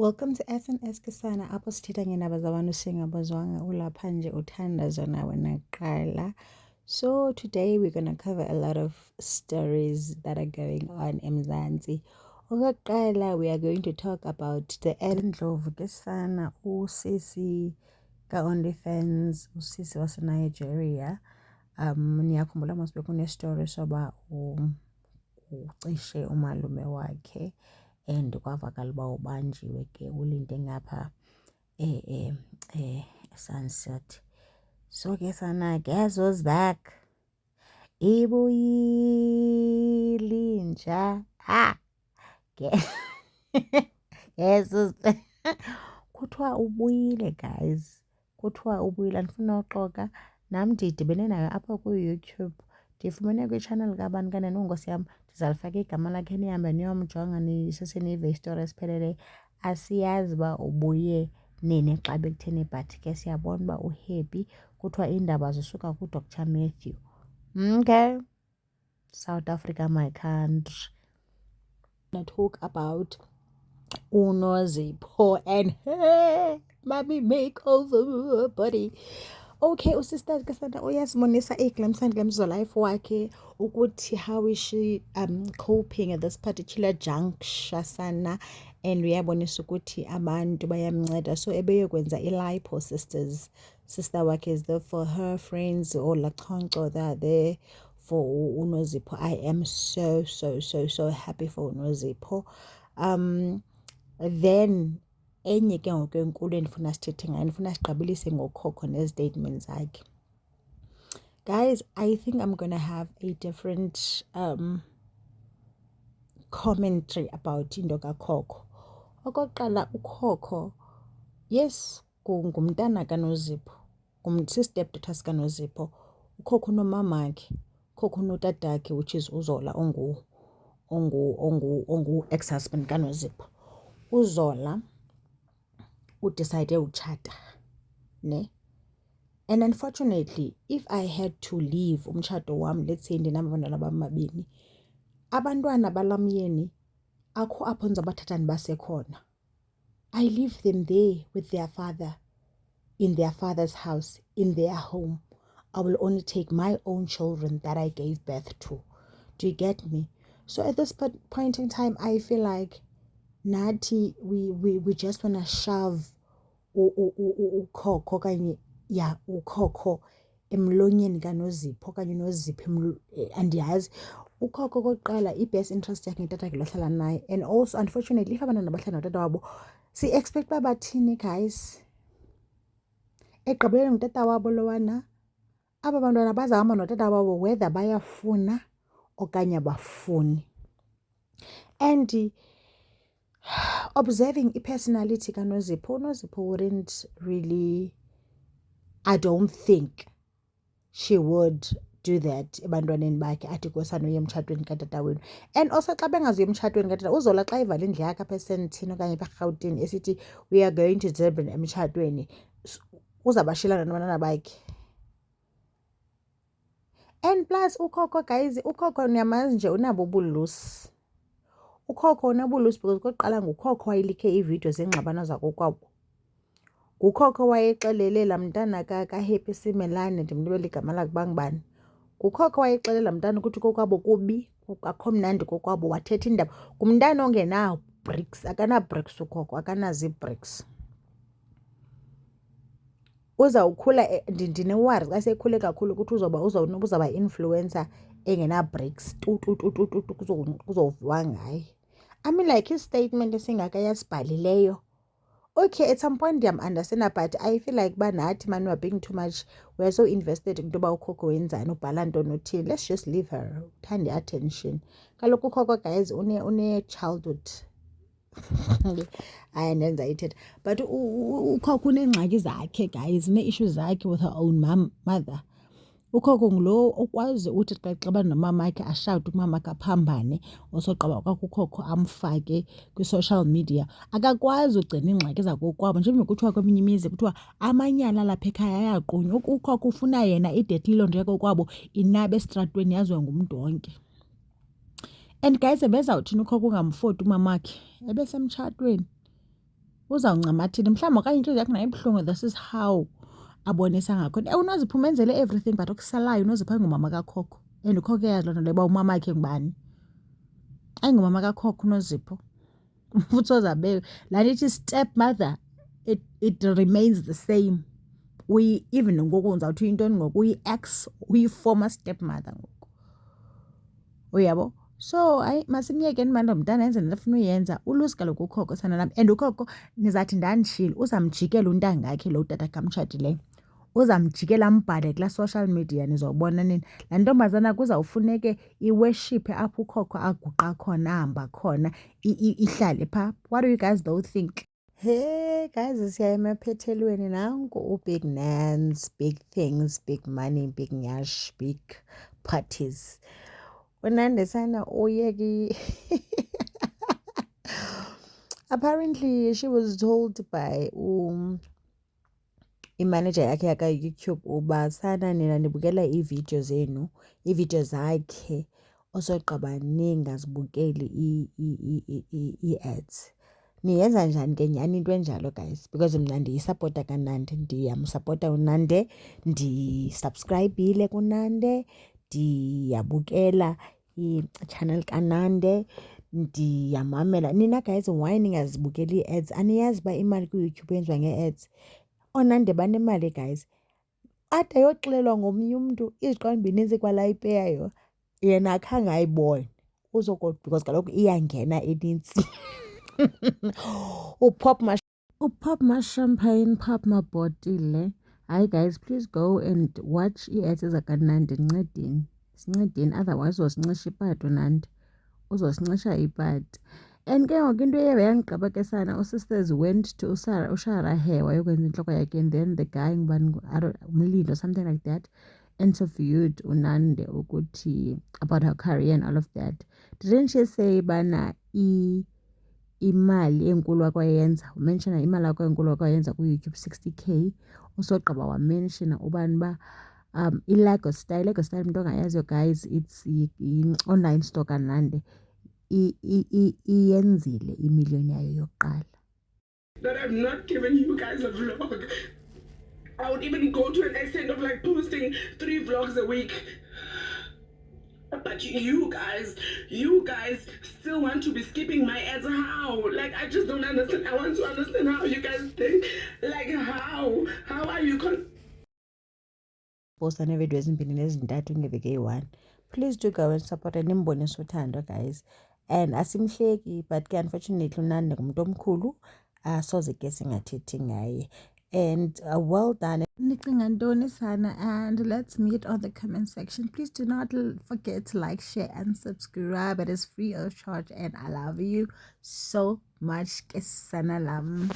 Welcome to SNS Kisana apho sithetha ngeendaba zabantu singabazwanga ulapha nje uthandazo nawe naqala. So today we're going to cover a lot of stories that are going on eMzansi. Okokuqala, we are going to talk about the Ndlovu Kisana, usisi ka-OnlyFans, usisi waseNigeria. Niyakhumbula must bekunestory soba ucishe umalume wakhe and kwavakala uba ubanjiwe ke ulinde ngapha Sunset. So ke sana, guess who's back? Ibuyile inja. Guess who's back? Kuthiwa ubuyile guys, kuthiwa ubuyile. Andifuna uxoka, nam ndidibene nayo apha ku-YouTube. Ndifumene kwi-channel kabani kanene ungosi yam, ndizalifaka igama lakhe nihambe niyomjonga nisesenive isitori esipheleleyo. Asiyazi uba ubuye nini xa bekutheni, but ke siyabona uba uhappy. Kuthiwa iindaba zisuka kuDr Matthew. Okay, South Africa, my country. I talk about uNozipho and hey, mommy makeover buddy. Okay, usisters Kasana uyasibonisa glimpse life wakhe ukuthi how is she coping at this particular juncture sana, and uyabonisa ukuthi abantu bayamnceda. So ebeyokwenza iLipo sisters, sister wakhe is there for her, friends or Lachonco, they are there for uNozipho. I am so happy for uNozipho. Then enye ke ngoku enkulu endifuna sithethe ngayo, ndifuna siqabelise ngokhokho nestatements zakhe. Guys, I think I'm gonna have a different commentary about into kakhokho. Okokuqala, ukhokho, yes, ngumntana kaNozipho, si-stepdaughter sikaNozipho. Ukhokho unomamakhe, ukhokho unotatakhe, which is uZola ongu ex-husband kaNozipho. uZola udecide utshata, ne? And unfortunately, if I had to leave umtshato wam, let's say ndinabantwana bamabini, abantwana balamyeni akho apho ndizabathatha ndibase khona. I leave them there with their father, in their father's house, in their home. I will only take my own children that I gave birth to. Do you get me? So at this point in time, I feel like nathi we just want to shove ukhokho kanye ukhokho emlonyeni kaNozipho okanye uNozipho andiyazi. Ukhokho okokuqala i-best interest yakhe ngitatakhe lo hlala naye, and also unfortunately if abantwana bahlala notata wabo si-expect uba bathini guys. Egqibeleni ngutata wabo lowana, aba bantwana bazahamba notata wabo whether bayafuna okanye abafuni. And observing i-personality kaNozipho, uNozipho wouldn't really, I don't think she would do that ebantwaneni bakhe athi kosana uye emtshatweni katata wenu. And also xa bengazuye emtshatweni katata, uZola xa ivala indlu yakhe apha eSandton okanye apha eRhawutini esithi we are going to Durban emtshatweni, uzabashiyelana nabantwana bakhe. And plus ukhokho guys, ukhokho niyamazi nje unabo ubulusi. Ukhokho unabulusi because kokuqala ngukhokho wayelikhe iividiyo zeengxabano zakokwabo. Ngukhokho wayexelele laa mntana kaHappy Simelane, ndimlibele igama lakhe uba ngubani. Ngukhokho wayexelele laa mntana ukuthi kokwabo kubi, akho mnandi kokwabo, wathetha iindaba. Ngumntana ongenaa-bricks, akana-bricks ukhokho, akanazo ii-bricks. Uzawukhula ndinewari xa sekhule kakhulu ukuthi uzawuba influencer engena-bricks kuzoviwa ngaye. I mean like i-statement esingaka yasibhalileyo. Okay, at some point ndiyam-understanda, but I feel like uba nathi man we are being too much, we are so invested into yoba ukhokho wenzani, ubhala ntoni uthini. Let's just leave her, uthanda i-attention. Kaloku ukhokho guys une-childhood hayi ndenza ithetha, but ukhokho uneengxaki zakhe guys, une-issues zakhe with her own mother. Ukhokho ngulo okwazi uthi xa xabana nomamakhe ashawute umamakhe aphambane, osogqiba kwakho ukhokho amfake kwi-social media. Akakwazi ugcina iingxaki zakokwabo, njengoba kuthiwa kweminye imizi kuthiwa amanyala alapha ekhaya ayaqunywa. Ukhokho ufuna yena idethi loo nto yakokwabo inabe esitratweni yaziwe ngumntu wonke. And guys, ebezawuthini ukhokho ungamfoti umamakhe ebesemtshatweni? uzawuncamathile mhlawumbi okanye inhliziyo yakho nayo ibuhlungu. This is how abonisa ngakhona. UNozipho umenzele everything but okusalayo uNozipho ayingumama kakhokho, and ukhokho yazi loo nto leyo uba umama wakhe ngubani. Ayingumama kakhokho uNozipho. Futhi ozabe laa nto ithi stepmother, it remains the same. Even ngoku ndizawuthi uyintoni ngoku, uyi-ex, uyi-former stepmother ngoku, uyabo. So hayi masimyekeni bantu mntana yenze nto afuna uyenza. Ulusi kaloku ukhokho sana lam, and ukhokho nizathi ndandishile uzamjikela untanga yakhe lo utata kamtshatileyo, uzamjikela ambhale kulaa social media, nizobona nini. Laa ntombazana kuzawufuneke iweshiphe apho ukhokho aguqa khona, ahamba khona, ihlale phaa. What do you guys though think? Hey guys, siya emaphethelweni nanku big Nans, big things, big money, big nyash, big parties. Unande sana oyeki. Apparently she was told by imanager yakhe yaka YouTube uba sana nina nibukela iivideo zenu, iivideo zakhe osogqiba ningazibukeli ii-ads. Niyenza njani ke nyani into enjalo guys? Because mna ndiyisapota kaNandi, ndiyamsapota uNande, ndisubscribile kuNande, ndiyabukela i-channel kaNande, ndiyamamela. Nina guys, why ningazibukeli ii-ads? Aniyazi uba imali kwi-YouTube yenziwa ngee-ads? OoNande banemali guys. Ade ayoxelelwa ngomnye umntu iziqondibini ezikwala ipeyayo, yena akhange ayibone because kaloku iyangena enintsi. Pop my champagne, pop my bottle. Hi guys, please go and watch i-ads zakaNandi. Sincedeni, otherwise uzosincisha ipati uNandi, uzosincisha ipati. And ke ngoku into eyabe yandigqiba ke sana, uSisters went to uShara Hair wayokwenza intloko yakhe, and then the guy Mlindo, something like that, interviewed uNandi ukuthi about her career and all of that. Didn't she say bana imali enkulu akwayenza, umenshina imali enkulu akwayenza ku-YouTube 60K, usogqiba wamenshina ubani ba iLego Style umuntu ongayaziyo guys, it's online store kaNandi, iyenzile imiliyoni yayo yokuqala. That I've not given you guys a vlog. I would even go to an extent of like posting 3 vlogs a week. But you guys still want to be skipping my ads. How? Like, I just don't understand. I want to understand how you guys think. Like, how are you posta nevidiyo ezimbini nezintathu ngeveki eyi-1. Please do go and support and nimbonise uthando guys. And asimhleki, but ke unfortunately uNandi ngumuntu omkhulu, soze ke singathethi ngaye. And well done. Nicinga ntoni sana? And let's meet on the comment section. Please do not forget to like, share and subscribe. It is free of charge and I love you so much. Ke sana lam.